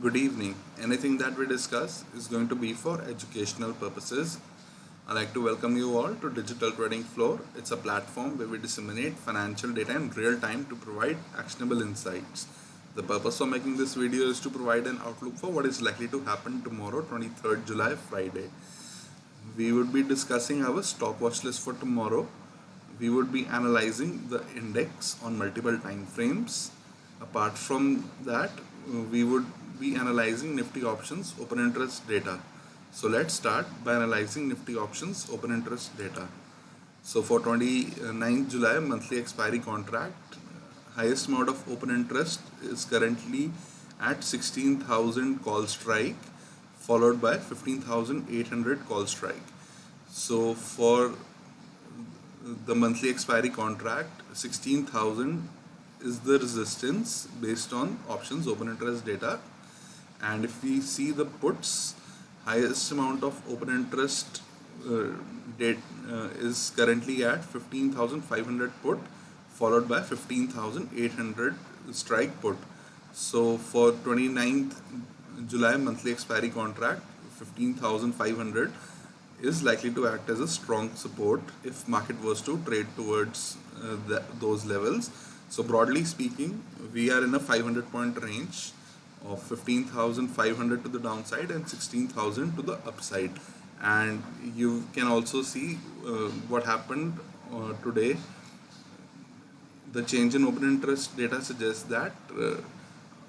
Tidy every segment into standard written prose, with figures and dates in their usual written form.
Good evening. Anything that we discuss is going to be for educational purposes. I'd like to welcome you all to Digital Trading Floor. It's a platform where we disseminate financial data in real time to provide actionable insights. The purpose of making this video is to provide an outlook for what is likely to happen tomorrow, 23rd July, Friday. We would be discussing our stock watch list for tomorrow. We would be analyzing the index on multiple time frames. Apart from that, we would be analyzing Nifty options open interest data. So let's start by analyzing Nifty options open interest data. So for 29th July monthly expiry contract, highest amount of open interest is currently at 16,000 call strike, followed by 15,800 call strike. So for the monthly expiry contract, 16,000 is the resistance based on options open interest data. And if we see the puts, highest amount of open interest is currently at 15,500 put, followed by 15,800 strike put. So for 29th July monthly expiry contract, 15,500 is likely to act as a strong support if market was to trade towards those levels. So broadly speaking, we are in a 500 point range of 15,500 to the downside and 16,000 to the upside. And you can also see what happened today. The change in open interest data suggests that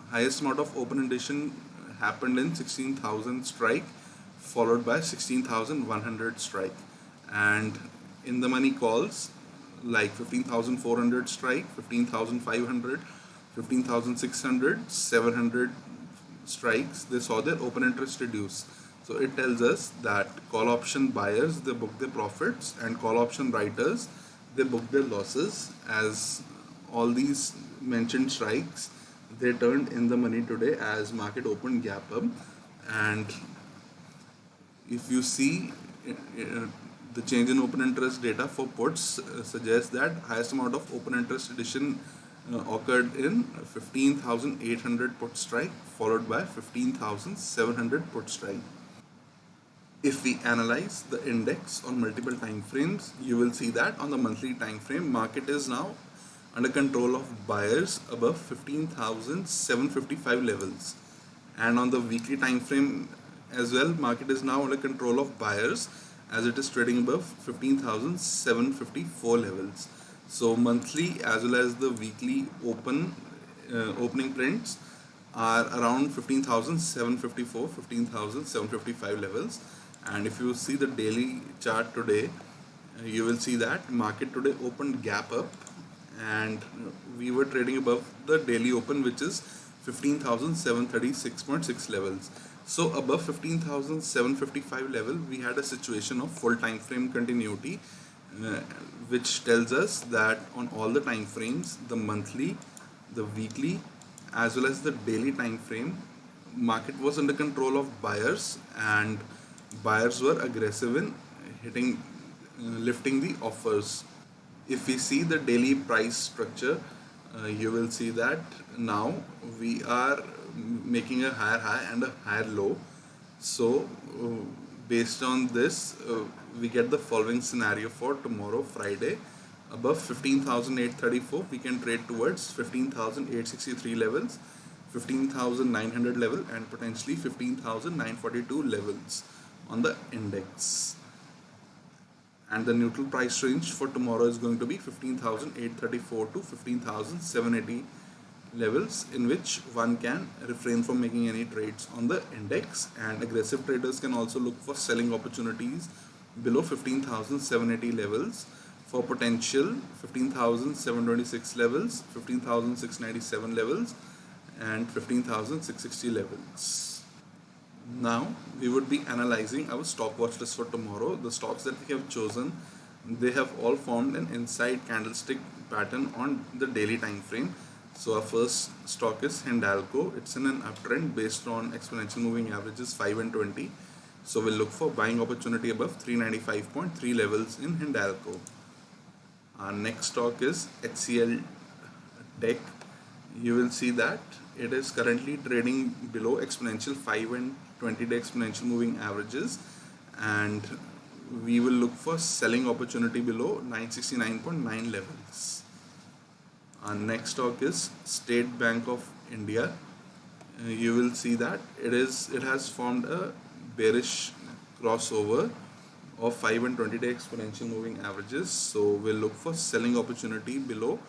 highest amount of open addition happened in 16,000 strike, followed by 16,100 strike. And in the money calls, like 15,400 strike, 15,500, 15,600, 700 strikes, they saw their open interest reduce. So it tells us that call option buyers, they book their profits, and call option writers, they book their losses, as all these mentioned strikes, they turned in the money today as market opened gap up. And if you see the change in open interest data for puts suggests that highest amount of open interest addition occurred in 15,800 put strike, followed by 15,700 put strike. If we analyze the index on multiple time frames, you will see that on the monthly time frame, market is now under control of buyers above 15,755 levels. And on the weekly time frame as well, market is now under control of buyers as it is trading above 15,754 levels. So monthly as well as the weekly opening prints are around 15,754, 15,755 levels. And if you see the daily chart today, you will see that market today opened gap up, and we were trading above the daily open, which is 15,736.6 levels. So above 15,755 level, we had a situation of full time frame continuity, which tells us that on all the time frames, the monthly, the weekly, as well as the daily time frame, market was under control of buyers, and buyers were aggressive in lifting the offers. If we see the daily price structure, you will see that now we are making a higher high and a higher low. So based on this, we get the following scenario for tomorrow, Friday. Above 15,834, we can trade towards 15,863 levels, 15,900 level, and potentially 15,942 levels on the index. And the neutral price range for tomorrow is going to be 15,834 to 15,780 levels, in which one can refrain from making any trades on the index, and aggressive traders can also look for selling opportunities below 15,780 levels for potential 15,726 levels, 15,697 levels, and 15,660 levels. Now we would be analyzing our stock watch list for tomorrow. The stocks that we have chosen, they have all formed an inside candlestick pattern on the daily time frame. So our first stock is Hindalco. It's in an uptrend based on exponential moving averages 5 and 20. So we'll look for buying opportunity above 395.3 levels in Hindalco. Our next stock is HCL Tech. You will see that it is currently trading below exponential 5 and 20-day exponential moving averages, and we will look for selling opportunity below 969.9 levels. Our next stock is State Bank of India. You will see that it has formed a bearish crossover of 5 and 20-day exponential moving averages. So we'll look for selling opportunity below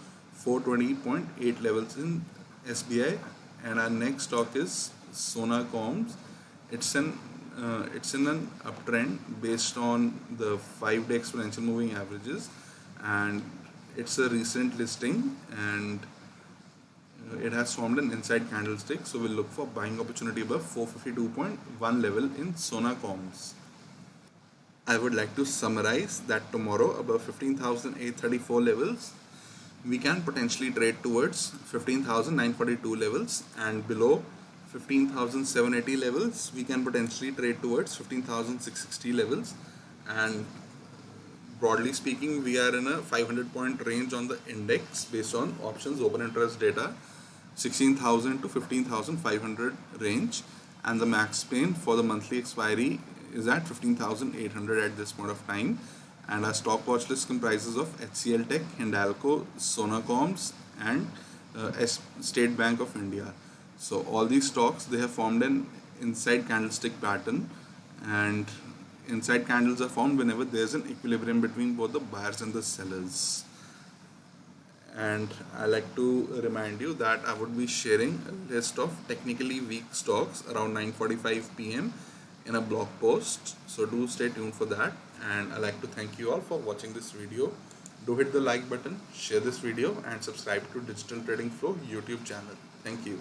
420.8 levels in SBI. And our next stock is Sona Comms. It's in an uptrend based on the 5-day exponential moving averages, and it's a recent listing, and it has formed an inside candlestick. So we'll look for buying opportunity above 452.1 level in Sona Comms. I would like to summarize that tomorrow above 15,834 levels, we can potentially trade towards 15,942 levels, and below 15,780 levels, we can potentially trade towards 15,660 levels. And broadly speaking, we are in a 500-point range on the index based on options open interest data, 16,000 to 15,500 range, and the max pain for the monthly expiry is at 15,800 at this point of time. And our stock watch list comprises of HCL Tech, Hindalco, Sona Comms, and State Bank of India. So all these stocks, they have formed an inside candlestick pattern, and inside candles are formed whenever there is an equilibrium between both the buyers and the sellers. And I like to remind you that I would be sharing a list of technically weak stocks around 9:45 p.m. in a blog post, so do stay tuned for that. And I like to thank you all for watching this video. Do hit the like button, share this video, and subscribe to Digital Trading Flow YouTube channel. Thank you.